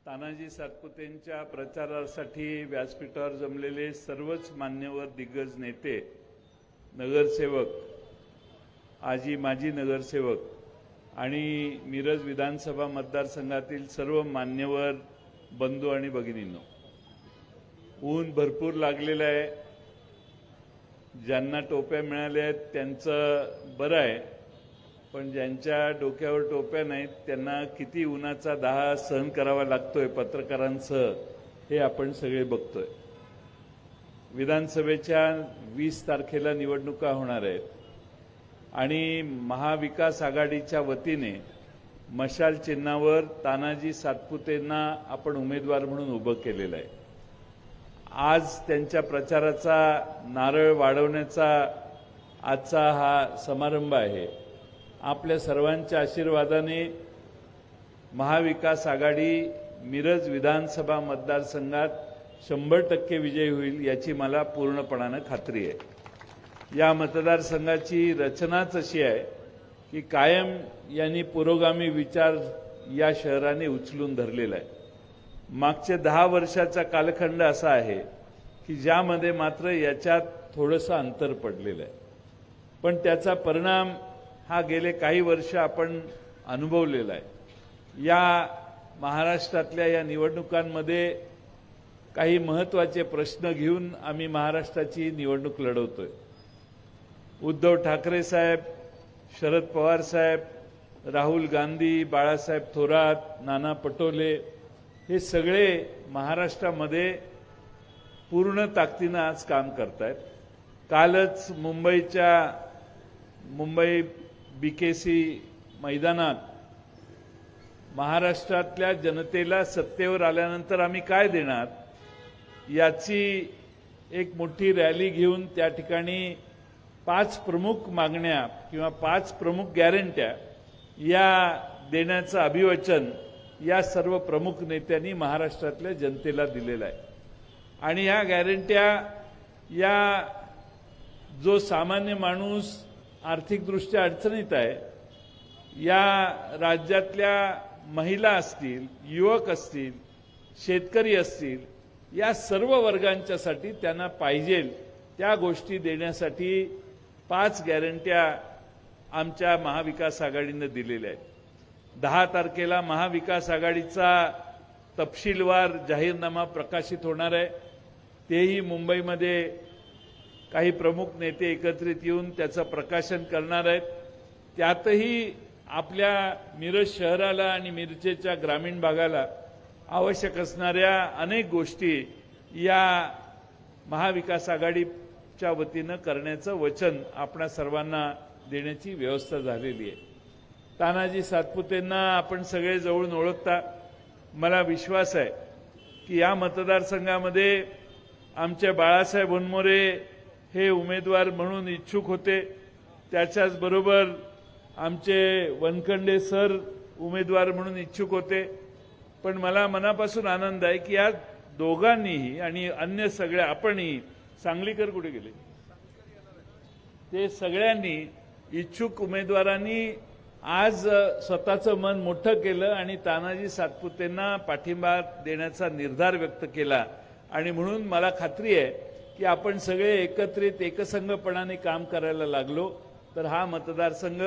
तानाजी सातपुतेंच्या प्रचारासाठी व्यासपीठावर जमलेले सर्वच मान्यवर दिग्गज नेते, नगरसेवक, आजी माजी नगरसेवक आणि मिरज विधानसभा मतदारसंघातील सर्व मान्यवर बंधू आणि भगिनींनो, ऊन भरपूर लागलेलं आहे. ज्यांना टोप्या मिळाल्या आहेत त्यांचं बरं आहे, पण ज्यांच्या डोक्यावर टोप्या नाहीत त्यांना किती उन्हाचा दाह सहन करावा लागतोय पत्रकारांसह हे आपण सगळे बघतोय. विधानसभेच्या 20 तारखेला निवडणुका होणार आहेत आणि महाविकास आघाडीच्या वतीने मशाल चिन्हावर तानाजी सातपुतेंना आपण उमेदवार म्हणून उभं केलेलं आहे. आज त्यांच्या प्रचाराचा नारळ वाढवण्याचा आजचा हा समारंभ आहे. आपल्या सर्वांच्या आशीर्वादाने महाविकास आघाडी मिरज विधानसभा मतदारसंघात 100% विजयी होईल याची मला पूर्णपणाने खात्री आहे. या मतदारसंघाची रचनाच अशी आहे की कायम यांनी पुरोगामी विचार या शहराने उचलून धरलेला आहे. मागचे 10 वर्षाचा कालखंड असा आहे की ज्यामध्ये मात्र याच्यात थोडंसं अंतर पडलेलं आहे, पण त्याचा परिणाम हा गेले काही वर्ष आपण अनुभवलेला आहे. या महाराष्ट्रातल्या या निवडणुकांमध्ये काही महत्त्वाचे प्रश्न घेऊन आम्ही महाराष्ट्राची निवडणूक लढवतोय. उद्धव ठाकरे साहेब, शरद पवार साहेब, राहुल गांधी, बाळासाहेब थोरात, नाना पटोले हे सगळे महाराष्ट्रामध्ये पूर्ण ताकदीनं आज काम करतायत. कालच मुंबई BKC मैदानात महाराष्ट्रातल्या जनतेला सत्तेवर आल्यानंतर आम्ही काय देणार याची एक मोठी रॅली घेऊन त्या ठिकाणी 5 प्रमुख मागण्या किंवा 5 प्रमुख गॅरंट्या या देण्याचं अभिवचन या सर्व प्रमुख नेत्यांनी महाराष्ट्रातल्या जनतेला दिलेलं आहे. आणि ह्या गॅरंट्या या जो सामान्य माणूस आर्थिकदृष्ट्या अडचणीत आहे, या राज्यातल्या महिला असतील, युवक असतील, शेतकरी असतील, या सर्व वर्गांच्यासाठी त्यांना पाहिजे त्या गोष्टी देण्यासाठी 5 गॅरंट्या आमच्या महाविकास आघाडीने दिलेल्या आहेत. 10 तारखेला महाविकास आघाडीचा तपशीलवार जाहीरनामा प्रकाशित होणार आहे. तेही मुंबईमध्ये काही प्रमुख नेते एकत्रित येऊन त्याचं प्रकाशन करणार आहेत. त्यातही आपल्या मिरज शहराला आणि मिरजेच्या ग्रामीण भागाला आवश्यक असणाऱ्या अनेक गोष्टी या महाविकास आघाडीच्या वतीनं करण्याचं वचन आपणा सर्वांना देण्याची व्यवस्था झालेली आहे. तानाजी सातपुतेंना आपण सगळे जवळून ओळखता. मला विश्वास आहे की या मतदारसंघामध्ये आमचे बाळासाहेब होनमोरे हे उमेदवार म्हणून इच्छुक होते. त्याच्याच बरोबर आमचे वनखंडे सर उमेदवार म्हणून इच्छुक होते. पण मला मनापासून आनंद आहे की या दोघांनीही आणि अन्य सगळ्या आपणही, सांगलीकर कुठे गेले, ते सगळ्यांनी इच्छुक उमेदवारांनी आज स्वतःचं मन मोठं केलं आणि तानाजी सातपुतेंना पाठिंबा देण्याचा निर्धार व्यक्त केला. आणि म्हणून मला खात्री आहे की आपण सगळे एकत्रित एकसंघपणाने काम करायला लागलो तर हा मतदारसंघ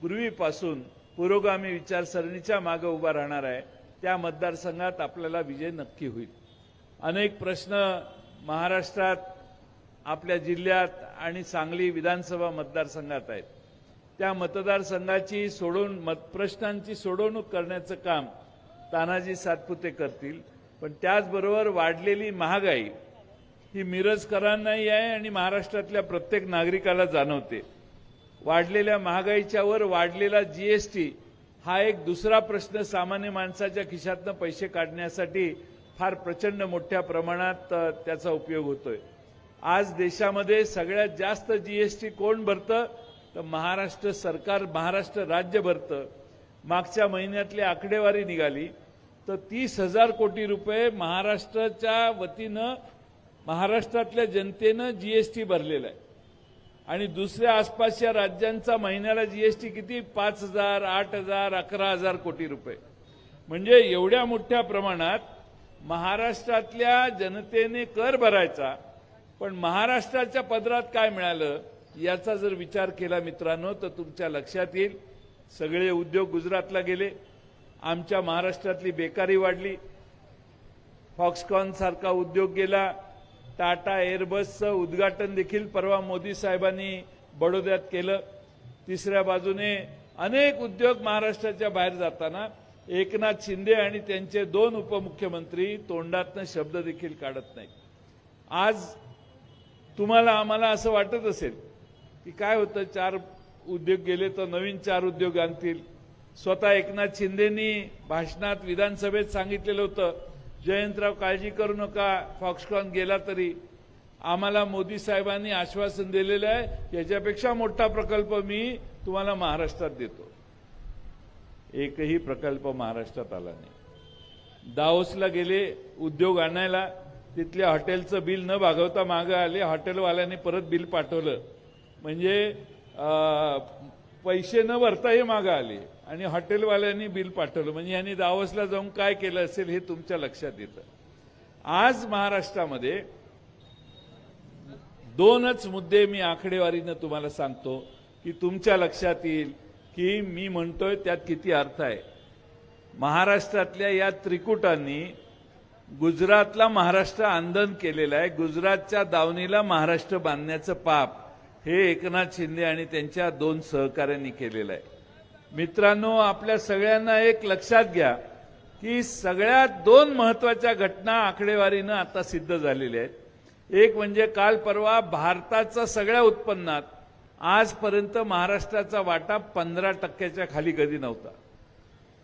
पूर्वीपासून पुरोगामी विचारसरणीच्या मागे उभा राहणार आहे. त्या मतदारसंघात आपल्याला विजय नक्की होईल. अनेक प्रश्न महाराष्ट्रात, आपल्या जिल्ह्यात आणि सांगली विधानसभा मतदारसंघात आहेत. त्या मतदारसंघाची प्रश्नांची सोडवणूक करण्याचं काम तानाजी सातपुते करतील. पण त्याचबरोबर वाढलेली महागाई ही मिरजकरांनाही आहे आणि महाराष्ट्रातल्या प्रत्येक नागरिकाला जाणवते. वाढलेल्या महागाईच्या वर वाढलेला GST हा एक दुसरा प्रश्न सामान्य माणसाच्या खिशातनं पैसे काढण्यासाठी फार प्रचंड मोठ्या प्रमाणात त्याचा उपयोग होतोय. आज देशामध्ये सगळ्यात जास्त GST कोण भरतं तर महाराष्ट्र सरकार, महाराष्ट्र राज्य भरतं. मागच्या महिन्यातली आकडेवारी निघाली तर 30,000 कोटी रुपये महाराष्ट्राच्या वतीनं महाराष्ट्रातल्या जनतेनं GST भरलेला आहे. आणि दुसऱ्या आसपासच्या राज्यांचा महिन्याला GST किती? 5,000, 8,000, 11,000 कोटी रुपये. म्हणजे एवढ्या मोठ्या प्रमाणात महाराष्ट्रातल्या जनतेने कर भरायचा, पण महाराष्ट्राच्या पदरात काय मिळालं याचा जर विचार केला मित्रांनो तर तुमच्या लक्षात येईल सगळे उद्योग गुजरातला गेले, आमच्या महाराष्ट्रातली बेकारी वाढली, फॉक्सकॉन सारखा उद्योग गेला, टाटा एअरबसचं उद्घाटन देखील परवा मोदी साहेबांनी बडोद्यात केलं। तिसऱ्या बाजूने अनेक उद्योग महाराष्ट्राच्या बाहेर जाताना एकनाथ शिंदे आणि त्यांचे 2 उपमुख्यमंत्री तोंडातनं शब्द देखील काढत नाहीत। आज तुम्हाला आम्हाला असं वाटत असेल की काय होतं 4 उद्योग गेले तर नवीन 4 उद्योग आणतील। स्वतः एकनाथ शिंदेनी भाषणात विधानसभेत सांगितलेलं होतं जयंतराव काळजी करू नका, फॉक्सकॉन गेला तरी आम्हाला मोदी साहेबांनी आश्वासन दिलेलं आहे याच्यापेक्षा मोठा प्रकल्प मी तुम्हाला महाराष्ट्रात देतो। एकही प्रकल्प महाराष्ट्रात आला नाही। दाओसला गेले उद्योग आणायला, तिथल्या हॉटेलचं बिल न भागवता मागे आले, हॉटेलवाल्यांनी परत बिल पाठवलं, म्हणजे पैसे न भरताही मागे आले आणि हॉटेलवाल्यांनी बिल पाठवलं, म्हणजे यांनी दाओसला जाऊन काय केलं असेल हे तुमच्या लक्षात येतं। आज महाराष्ट्रामध्ये 2च मुद्दे मी आकडेवारीनं तुम्हाला सांगतो की तुमच्या लक्षात येईल की मी म्हणतोय त्यात किती अर्थ आहे। महाराष्ट्रातल्या या त्रिकुटांनी गुजरातला महाराष्ट्र आंदोलन केलेलं आहे। गुजरातच्या दावणीला महाराष्ट्र बांधण्याचं पाप हे एकनाथ शिंदे आणि त्यांच्या 2 सहकाऱ्यांनी केलेलं आहे। मित्रांनो, आपल्या सगळ्यांना एक लक्षात घ्या की सगळ्यात 2 महत्वाच्या घटना आकडेवारीनं आता सिद्ध झालेल्या आहेत। एक म्हणजे काल परवा भारताच्या सगळ्या उत्पन्नात आजपर्यंत महाराष्ट्राचा वाटा 15% खाली कधी नव्हता।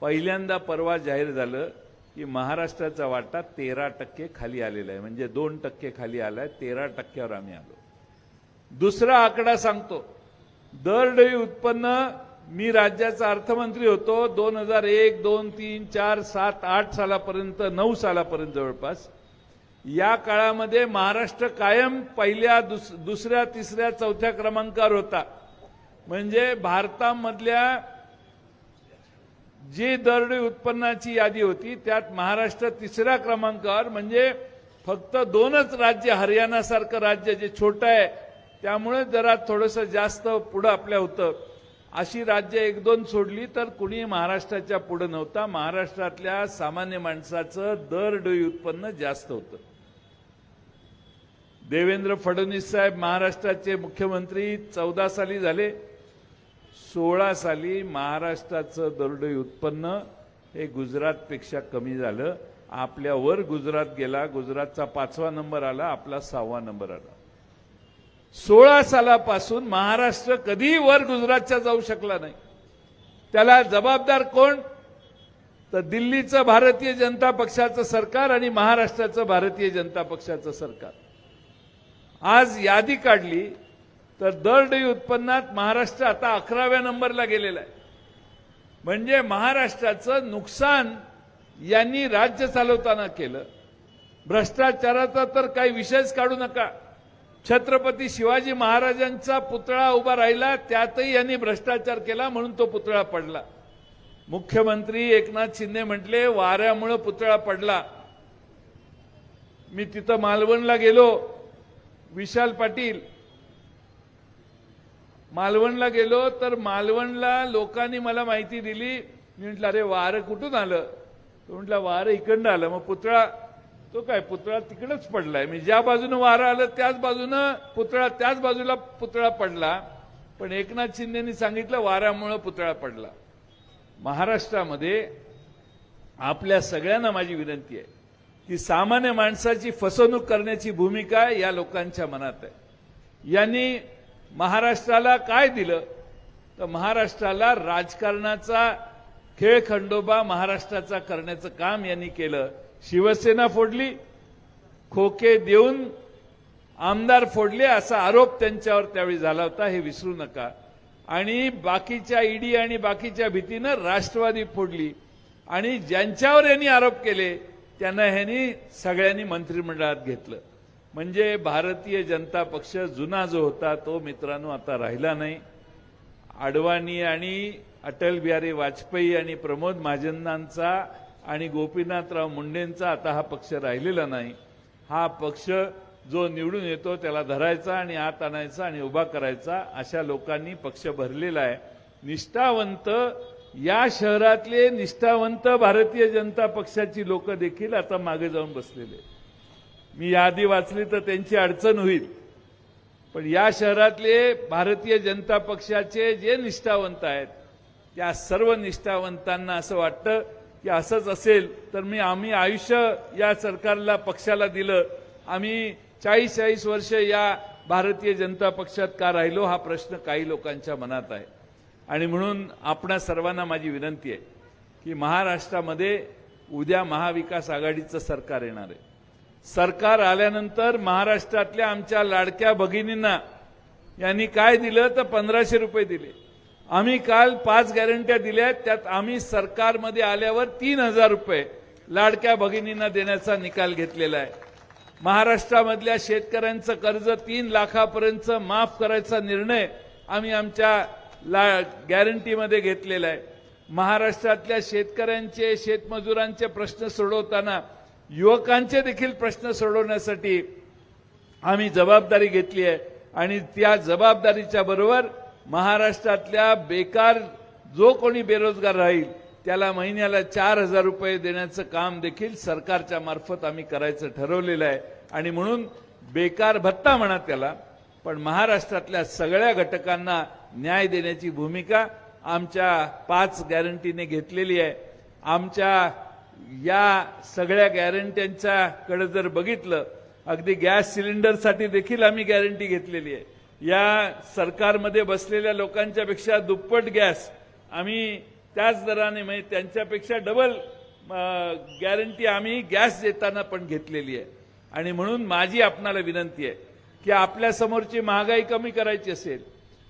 पहिल्यांदा परवा जाहीर झालं की महाराष्ट्राचा वाटा 13% खाली आलेला आहे, म्हणजे 2% खाली आलाय, 13%वर आम्ही आलो। दुसरा आकडा सांगतो, दरडोई उत्पन्न मी राज्याचा अर्थमंत्री होतो 2001, 2, 3, 4, 7, 8 सालापर्यंत 9 सालापर्यंत जवळपास या काळामध्ये महाराष्ट्र कायम पहिल्या दुसऱ्या तिसऱ्या चौथ्या क्रमांकावर होता। म्हणजे भारतामधल्या जी दरडोई उत्पन्नाची यादी होती त्यात महाराष्ट्र 3ऱ्या क्रमांकावर, म्हणजे फक्त 2च राज्य, हरियाणासारखं राज्य जे छोटं आहे त्यामुळे जरा थोडंसं जास्त पुढं आपल्या होतं, अशी राज्य 1-2 सोडली तर कुणी महाराष्ट्राच्या पुढे नव्हता। महाराष्ट्रातल्या सामान्य माणसाचं दरडोई उत्पन्न जास्त होतं। देवेंद्र फडणवीस साहेब महाराष्ट्राचे मुख्यमंत्री 14 साली झाले, 16 साली महाराष्ट्राचं दरडोई उत्पन्न हे गुजरातपेक्षा कमी झालं। आपल्यावर गुजरात गेला, गुजरातचा 5वा नंबर आला, आपला 6वा नंबर आला। 16 सालापासून महाराष्ट्र कधी वर गुजरातच्या जाऊ शकला नाही। त्याला जबाबदार कोण? तर दिल्लीचं भारतीय जनता पक्षाचं सरकार आणि महाराष्ट्राचं भारतीय जनता पक्षाचं सरकार। आज यादी काढली तर दरडोई उत्पन्नात महाराष्ट्र आता 11व्या नंबरला गेलेला आहे। म्हणजे महाराष्ट्राचं नुकसान यांनी राज्य चालवताना केलं। भ्रष्टाचाराचा तर काही विषयच काढू नका। छत्रपती शिवाजी महाराजांचा पुतळा उभा राहिला त्यातही यांनी भ्रष्टाचार केला म्हणून तो पुतळा पडला। मुख्यमंत्री एकनाथ शिंदे म्हटले वाऱ्यामुळे पुतळा पडला। मी तिथं मालवणला गेलो, विशाल पाटील मालवणला गेलो तर मालवणला लोकांनी मला माहिती दिली। मी म्हटलं अरे वारं कुठून आलं? तो म्हटलं वारं इकडनं आलं। मग पुतळा, तो काय पुतळा तिकडेच पडलाय, मी ज्या बाजूने वारं आलं त्याच बाजूने पुतळा, त्याच बाजूला पुतळा पडला। पण एकनाथ शिंदेनी सांगितलं वाऱ्यामुळे पुतळा पडला। महाराष्ट्रामध्ये आपल्या सगळ्यांना माझी विनंती आहे की सामान्य माणसाची फसवणूक करण्याची भूमिका या लोकांच्या मनात आहे। यांनी महाराष्ट्राला काय दिलं तर महाराष्ट्राला राजकारणाचा खेळखंडोबा महाराष्ट्राचा करण्याचं काम यांनी केलं। शिवसेना फोडली, खोके देऊन आमदार फोडले असा आरोप त्यांच्यावर त्यावेळी झाला होता, हे विसरू नका। आणि बाकीच्या ईडी आणि बाकीच्या भीतीनं राष्ट्रवादी फोडली आणि ज्यांच्यावर यांनी आरोप केले त्यांना ह्यांनी सगळ्यांनी मंत्रिमंडळात घेतलं। म्हणजे भारतीय जनता पक्ष जुना जो होता तो मित्रांनो आता राहिला नाही। अडवाणी आणि अटल बिहारी वाजपेयी आणि प्रमोद महाजनांचा आणि गोपीनाथराव मुंडेंचा आता हा पक्ष राहिलेला नाही. हा पक्ष जो निवडून येतो त्याला धरायचा आणि आत आणायचा आणि उभा करायचा, अशा लोकांनी पक्ष भरलेला आहे. निष्ठावंत, या शहरातले निष्ठावंत भारतीय जनता पक्षाची लोक देखील आता मागे जाऊन बसलेले. मी यादी वाचली तर त्यांची अडचण होईल, पण या शहरातले भारतीय जनता पक्षाचे जे निष्ठावंत आहेत त्या सर्व निष्ठावंतांना असं वाटतं की असंच असेल तर आम्ही आयुष्य या सरकारला, पक्षाला दिलं, आम्ही 40-40 वर्ष या भारतीय जनता पक्षात का राहिलो, हा प्रश्न काही लोकांच्या मनात आहे. आणि म्हणून आपणा सर्वांना माझी विनंती आहे की महाराष्ट्रामध्ये उद्या महाविकास आघाडीचं सरकार येणार आहे. सरकार आल्यानंतर महाराष्ट्रातल्या आमच्या लाडक्या भगिनींना यांनी काय दिलं तर 1500 रुपये दिले. आम्ही काल 5 गॅरंट्या दिल्या, त्यात आम्ही सरकारमध्ये आल्यावर 3000 रुपये लाडक्या भगिनींना देण्याचा निकाल घेतलेला आहे. महाराष्ट्रामधल्या शेतकऱ्यांचं कर्ज 3 लाखापर्यंत माफ करायचा निर्णय आम्ही आमच्या गॅरंटीमध्ये घेतलेला आहे. महाराष्ट्रातल्या शेतकऱ्यांचे, शेतमजुरांचे प्रश्न सोडवताना युवकांचे देखील प्रश्न सोडवण्यासाठी आम्ही जबाबदारी घेतली आहे. आणि त्या जबाबदारीच्या बरोबर महाराष्ट्रातल्या बेकार जो कोणी बेरोजगार राहील त्याला महिन्याला 4000 रुपये देण्याचं काम देखील सरकारच्या मार्फत आम्ही करायचं ठरवलेलं आहे. आणि म्हणून बेकार भत्ता म्हणा त्याला, पण महाराष्ट्रातल्या सगळ्या घटकांना न्याय देण्याची भूमिका आमच्या 5 गॅरंटीने घेतलेली आहे. आमच्या या सगळ्या गॅरंट्यांच्याकडे जर बघितलं, अगदी गॅस सिलेंडरसाठी देखील आम्ही गॅरंटी घेतलेली आहे. या सरकारमध्ये बसलेल्या लोकांच्या पेक्षा दुप्पट गॅस आम्ही त्याच दराने, म्हणजे त्यांच्यापेक्षा डबल गॅरंटी आम्ही गॅस देताना पण घेतलेली आहे. आणि म्हणून माझी आपणाला विनंती आहे की आपल्या समोरची महागाई कमी करायची असेल,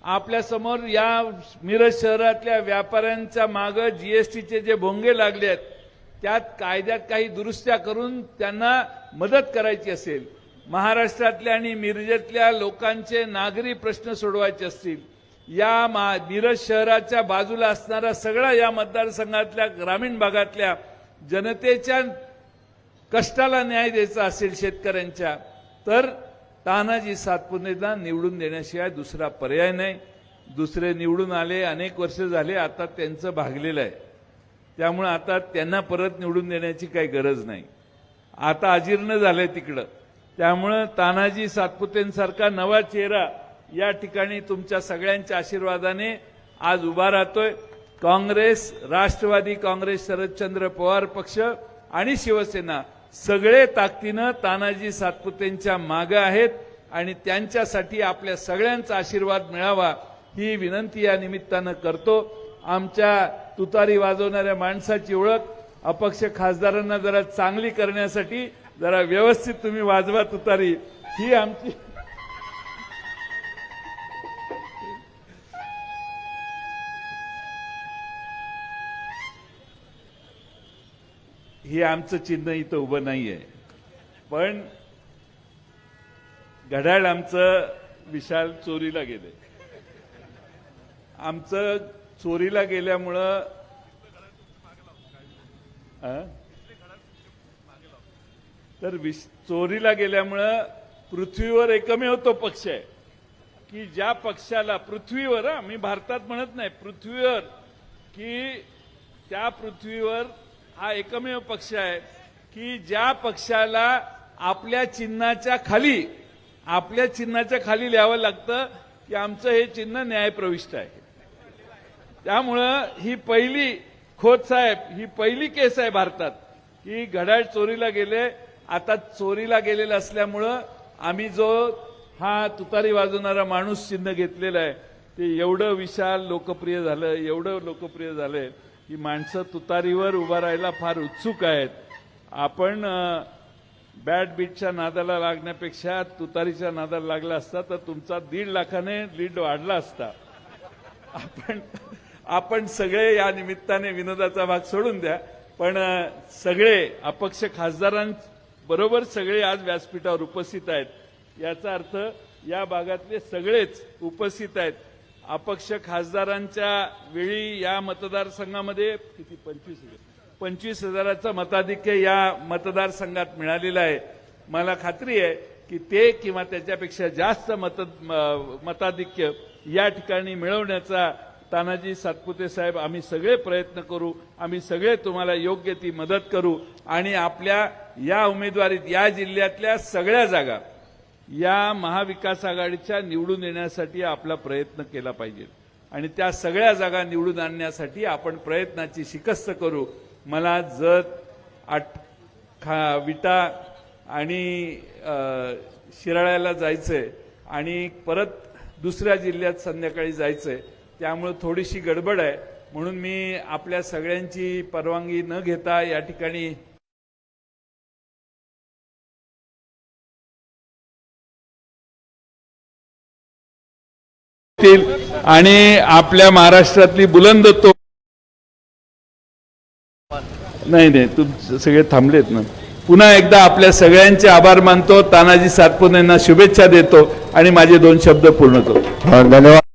आपल्या समोर या मिरज शहरातल्या व्यापाऱ्यांच्या मागे जीएसटीचे जे भोंगे लागले आहेत त्यात कायद्यात काही दुरुस्त्या करून त्यांना मदत करायची असेल, महाराष्ट्रातल्या आणि मिरजेतल्या लोकांचे नागरी प्रश्न सोडवायचे असतील, या मिरज शहराच्या बाजूला असणारा सगळा या मतदारसंघातल्या ग्रामीण भागातल्या जनतेच्या कष्टाला न्याय द्यायचा असेल शेतकऱ्यांच्या, तर तानाजी सातपुतेंना निवडून देण्याशिवाय दुसरा पर्याय नाही. दुसरे निवडून आले, अनेक वर्ष झाले, आता त्यांचं भागलेलं आहे. त्यामुळे आता त्यांना परत निवडून देण्याची काही गरज नाही. आता अजीर्ण झालंय तिकडं. त्यामुळे तानाजी सातपुतेंसारखा नवा चेहरा या ठिकाणी तुमच्या सगळ्यांच्या आशीर्वादाने आज उभा राहतोय. काँग्रेस, राष्ट्रवादी काँग्रेस, शरदचंद्र पवार पक्ष आणि शिवसेना सगळे ताकदीनं तानाजी सातपुतेंच्या मागे आहेत आणि त्यांच्यासाठी आपल्या सगळ्यांचा आशीर्वाद मिळावा ही विनंती या निमित्तानं करतो. आमच्या तुतारी वाजवणाऱ्या माणसाची ओळख अपक्ष खासदारांना जरा चांगली करण्यासाठी जरा व्यवस्थित तुम्ही वाजवा तुतारी, ही आमची आमचं चिन्ह इथं उभं नाहीये. पण घड्याळ आमचं विशाल चोरीला गेले. आमचं चोरीला गेल्यामुळं चोरीला गेल्यामुळं पृथ्वीवर एकमेव तो पक्ष आहे की ज्या पक्षाला पृथ्वीवर, मी भारतात म्हणत नाही, पृथ्वीवर, की त्या पृथ्वीवर हा एकमेव पक्ष आहे की ज्या पक्षाला आपल्या चिन्हाच्या खाली लिहावं लागतं की आमचं हे चिन्ह न्यायप्रविष्ट आहे. त्यामुळं ही पहिली खोत साहेब, ही पहिली केस आहे भारतात की घड्याळ चोरीला गेले. आता चोरीला गेलेलं असल्यामुळं आम्ही जो हा तुतारी वाजवणारा माणूस चिन्ह घेतलेलं आहे ते एवढं विशाल लोकप्रिय झालं, एवढं लोकप्रिय झालंय की माणसं तुतारीवर उभा राहायला फार उत्सुक आहेत. आपण बॅट बीटच्या नादाला लागण्यापेक्षा तुतारीच्या नादाला लागला असता तर तुमचा 1.5 लाखाने लीड वाढला असता. आपण सगळे या निमित्ताने विनोदाचा भाग सोडून द्या, पण सगळे अपक्ष खासदारांबरोबर सगळे आज व्यासपीठावर उपस्थित आहेत. याचा अर्थ या भागातले सगळेच उपस्थित आहेत. अपक्ष खासदारांच्या वेळी या मतदारसंघामध्ये किती 25,000चं मताधिक्य या मतदारसंघात मिळालेलं आहे. मला खात्री आहे की ते किंवा त्याच्यापेक्षा जास्त मताधिक्य या ठिकाणी मिळवण्याचा तानाजी सातपुते साहेब आम्ही सगळे प्रयत्न करू. आम्ही सगळे तुम्हाला योग्य ती मदत करू आणि आपल्या या उमेदवारीत या जिल्ह्यातल्या सगळ्या जागा या महाविकास आघाडीच्या निवडून येण्यासाठी आपला प्रयत्न केला पाहिजे आणि त्या सगळ्या जागा निवडून आणण्यासाठी आपण प्रयत्नाची शिकस्त करू. मला जत विटा आणि शिराळ्याला जायचंय आणि परत दुसऱ्या जिल्ह्यात संध्याकाळी जायचंय, त्यामुळे थोडीशी गडबड आहे. म्हणून मी आपल्या सगळ्यांची परवानगी न घेता या ठिकाणी आणि आपल्या महाराष्ट्रातली बुलंद तो नाही तुम सगळे थांबलेत ना. पुन्हा एकदा आपल्या सगळ्यांचे आभार मानतो. तानाजी सातपुतेंना शुभेच्छा देतो आणि माझे 2 शब्द पूर्ण करतो. धन्यवाद.